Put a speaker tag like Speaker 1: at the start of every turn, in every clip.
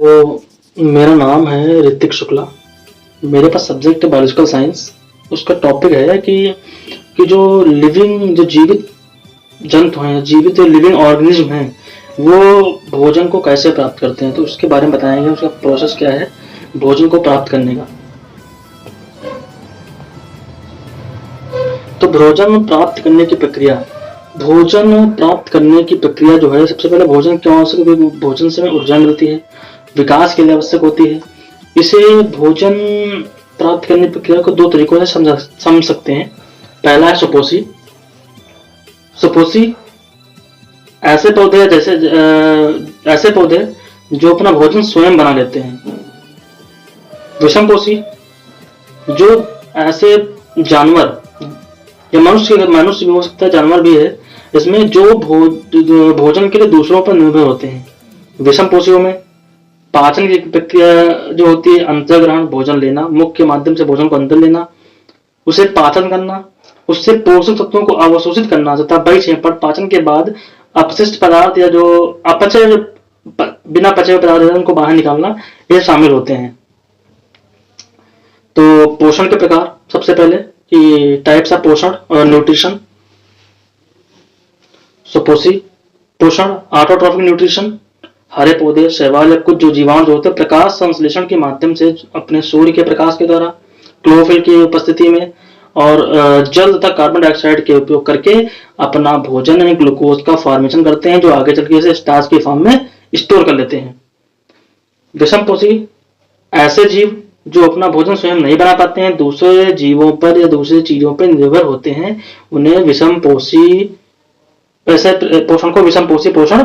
Speaker 1: तो मेरा नाम है ऋतिक शुक्ला। मेरे पास सब्जेक्ट है बायोलॉजिकल साइंस। उसका टॉपिक है कि जो लिविंग जो जीवित जंतु हैं, जीवित जो लिविंग ऑर्गेनिज्म हैं, वो भोजन को कैसे प्राप्त करते हैं। तो उसके बारे में बताएंगे, उसका प्रोसेस क्या है भोजन को प्राप्त करने का। तो भोजन प्राप्त करने की प्रक्रिया जो है, सबसे पहले भोजन क्यों आवश्यक है? भोजन से हमें ऊर्जा मिलती है, विकास के लिए आवश्यक होती है। इसे भोजन प्राप्त करने की प्रक्रिया को दो तरीकों से समझ सकते हैं। पहला है सुपोषी। सुपोषी ऐसे पौधे ऐसे पौधे जो अपना भोजन स्वयं बना लेते हैं। विषमपोषी जो ऐसे जानवर या मनुष्य भी हो सकता है, जानवर भी है, इसमें जो भोजन के लिए दूसरों पर निर्भर होते हैं। विषमपोषियों में पाचन की प्रक्रिया जो होती है, अंतर्ग्रहण, भोजन लेना, मुख के माध्यम से भोजन को अंदर लेना, उसे पाचन करना, उससे पोषक तत्वों को अवशोषित करना तथा पाचन के बाद अपशिष्ट पदार्थ या जो बिना पचे हुए पदार्थ उनको बाहर निकालना, ये शामिल होते हैं। तो पोषण के प्रकार, सबसे पहले कि टाइप्स ऑफ पोषण और न्यूट्रिशन। सुपोषी पोषण, ऑटोट्रॉफिक न्यूट्रिशन, हरे पौधे, शैवाल या कुछ जो जीवाणु होते हैं प्रकाश संश्लेषण के माध्यम से अपने सूर्य के प्रकाश के द्वारा, क्लोरोफिल की उपस्थिति में और जल तथा कार्बन डाइऑक्साइड के उपयोग करके अपना भोजन यानी ग्लूकोज का फॉर्मेशन करते हैं, जो आगे चल के इसे स्टार्च के फॉर्म में स्टोर कर लेते हैं। विषमपोषी ऐसे जीव जो अपना भोजन स्वयं नहीं बना पाते हैं, दूसरे जीवों पर या दूसरी चीजों पर निर्भर होते हैं, उन्हें विषमपोषी ऐसे पोषण को विषमपोषी पोषण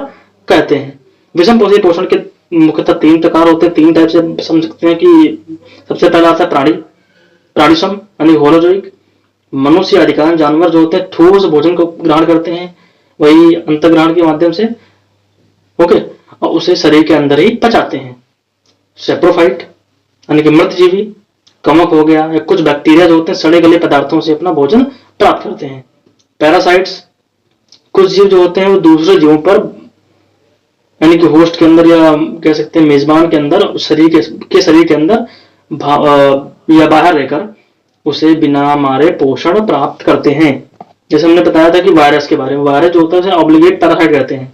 Speaker 1: कहते हैं। विषमपोषी पोषण के मुख्यतः तीन प्रकार होते हैं, तीन टाइप से समझ सकते हैं कि सबसे पहला आता है प्राणिसम यानी होलोजोइक। मनुष्य अधिकांश जानवर जो होते हैं ठोस भोजन को ग्रहण करते हैं, वही अंतर्ग्रहण के माध्यम से, ओके, और उसे शरीर के अंदर ही पचाते हैं। सेप्रोफाइट यानी कि मृत जीवी, कवक हो गया या कुछ बैक्टीरिया जो होते हैं सड़े गले पदार्थों से अपना भोजन प्राप्त करते हैं। पैरासाइट्स, कुछ जीव जो होते हैं वो दूसरे जीवों पर यानी कि होस्ट के अंदर या कह सकते हैं मेजबान के अंदर शरीर के अंदर या बाहर रहकर उसे बिना मारे पोषण प्राप्त करते हैं। जैसे हमने बताया था कि वायरस के बारे में, वायरस जो होता है उसे ऑब्लिगेट पैरासाइट कहते हैं।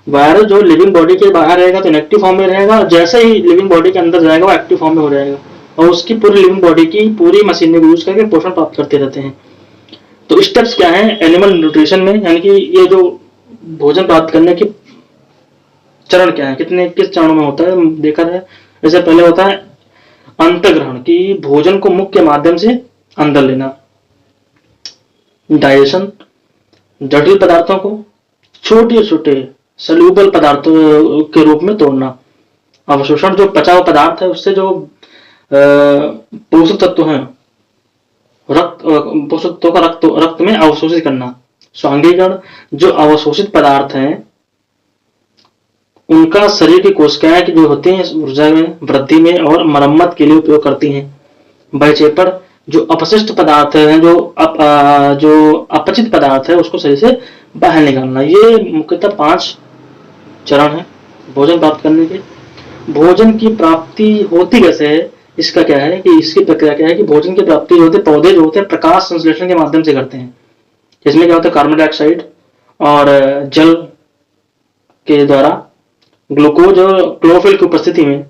Speaker 1: वायरस जो लिविंग बॉडी के बाहर रहेगा तो इनएक्टिव फॉर्म में रहेगा, जैसे ही लिविंग बॉडी के अंदर जाएगा वो एक्टिव फॉर्म में हो जाएगा और उसकी पूरी लिविंग बॉडी की पूरी मशीनरी यूज करके पोषण प्राप्त करते रहते हैं। तो स्टेप्स क्या है एनिमल न्यूट्रिशन में, यानी कि ये जो भोजन प्राप्त करने के चरण क्या है, किस चरणों में होता है देखा है। जैसे पहले होता है अंतर्ग्रहण, की भोजन को मुख के माध्यम से अंदर लेना। डाइजेशन, जटिल पदार्थों को छोटे छोटे सल्यूबल पदार्थों के रूप में तोड़ना। अवशोषण, जो पचा हुआ पदार्थ है उससे जो पोषक तत्व हैं पोषक तत्वों का रक्त में अवशोषित करना। स्वांगीकरण, जो अवशोषित पदार्थ हैं उनका शरीर की कोशिकाएं जो होती हैं ऊर्जा में वृद्धि में और मरम्मत के लिए उपयोग करती हैं। बैचेपर, जो अपशिष्ट पदार्थ है, जो अपचित पदार्थ है उसको शरीर से बाहर निकालना। ये मुख्यतः 5 चरण है भोजन प्राप्त करने के। भोजन की प्राप्ति होती कैसे है, इसका क्या है कि इसकी प्रक्रिया क्या है कि भोजन की प्राप्ति जो होती है पौधे जो होते हैं प्रकाश संश्लेषण के माध्यम से करते हैं। इसमें क्या होता है कार्बन डाइऑक्साइड और जल के द्वारा ग्लूकोज और क्लोरोफिल की उपस्थिति में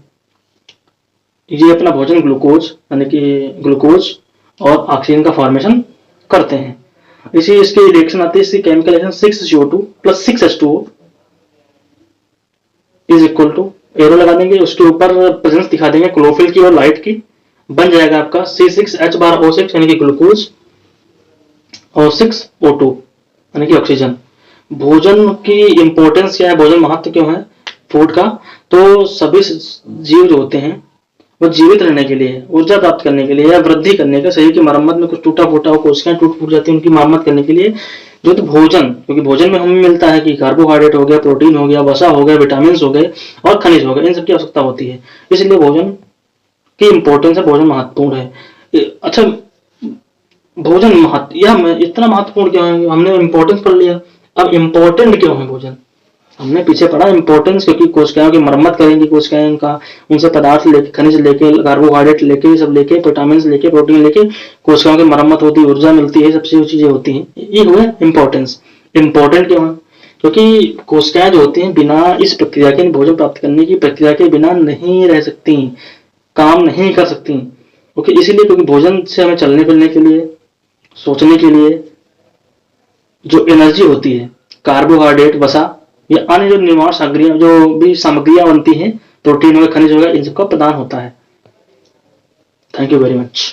Speaker 1: ये अपना भोजन ग्लूकोज और ऑक्सीजन का फॉर्मेशन करते हैं। इसकी रिएक्शन आती है, इसकी chemical reaction 6CO2 + 6H2O is equal to, arrow लगा देंगे, उसके ऊपर प्रेजेंस दिखा देंगे क्लोरोफिल की और लाइट की, बन जाएगा आपका C6H12O6 यानी कि ग्लूकोज और 6O2 यानी कि ऑक्सीजन। भोजन की इंपॉर्टेंस क्या है, भोजन महत्व क्यों है फूड का, तो सभी जीव जो होते हैं वो जीवित रहने के लिए, ऊर्जा प्राप्त करने के लिए या वृद्धि करने का, शरीर की मरम्मत में कुछ टूटा फूटा कोशिकाएं टूट फूट जाती है उनकी मरम्मत करने के लिए जो तो भोजन, क्योंकि भोजन में हमें मिलता है कि कार्बोहाइड्रेट हो गया, प्रोटीन हो गया, वसा हो गया, विटामिन हो गए और खनिज हो गए, इन सबकी आवश्यकता होती है। इसलिए भोजन की इंपॉर्टेंस है, भोजन महत्वपूर्ण है। अच्छा, भोजन इतना महत्वपूर्ण क्यों है, हमने इंपॉर्टेंस पढ़ लिया, अब इम्पोर्टेंट क्यों है भोजन, हमने पीछे पढ़ा इंपॉर्टेंस, क्योंकि कोशिकाओं की मरम्मत करेंगी कोशिकाएं का, उनसे पदार्थ लेके, खनिज लेके, कार्बोहाइड्रेट लेके, सब लेके, विटामिन लेके, प्रोटीन लेके कोशिकाओं की मरम्मत होती है, ऊर्जा मिलती है, सबसे चीजें होती हैं। ये हुए इंपॉर्टेंस। इंपॉर्टेंट क्यों है? क्योंकि कोशिकाएं जो होती हैं बिना इस प्रक्रिया के, भोजन प्राप्त करने की प्रक्रिया के बिना नहीं रह सकती, काम नहीं कर सकती। ओके, इसीलिए क्योंकि भोजन से हमें चलने फिरने के लिए, सोचने के लिए जो एनर्जी होती है, कार्बोहाइड्रेट, वसा या अन्य जो निर्माण सामग्रियां, जो भी सामग्रियां बनती हैं, प्रोटीन हो गया, खनिज हो गया, इन सबका प्रदान होता है। Thank you very much.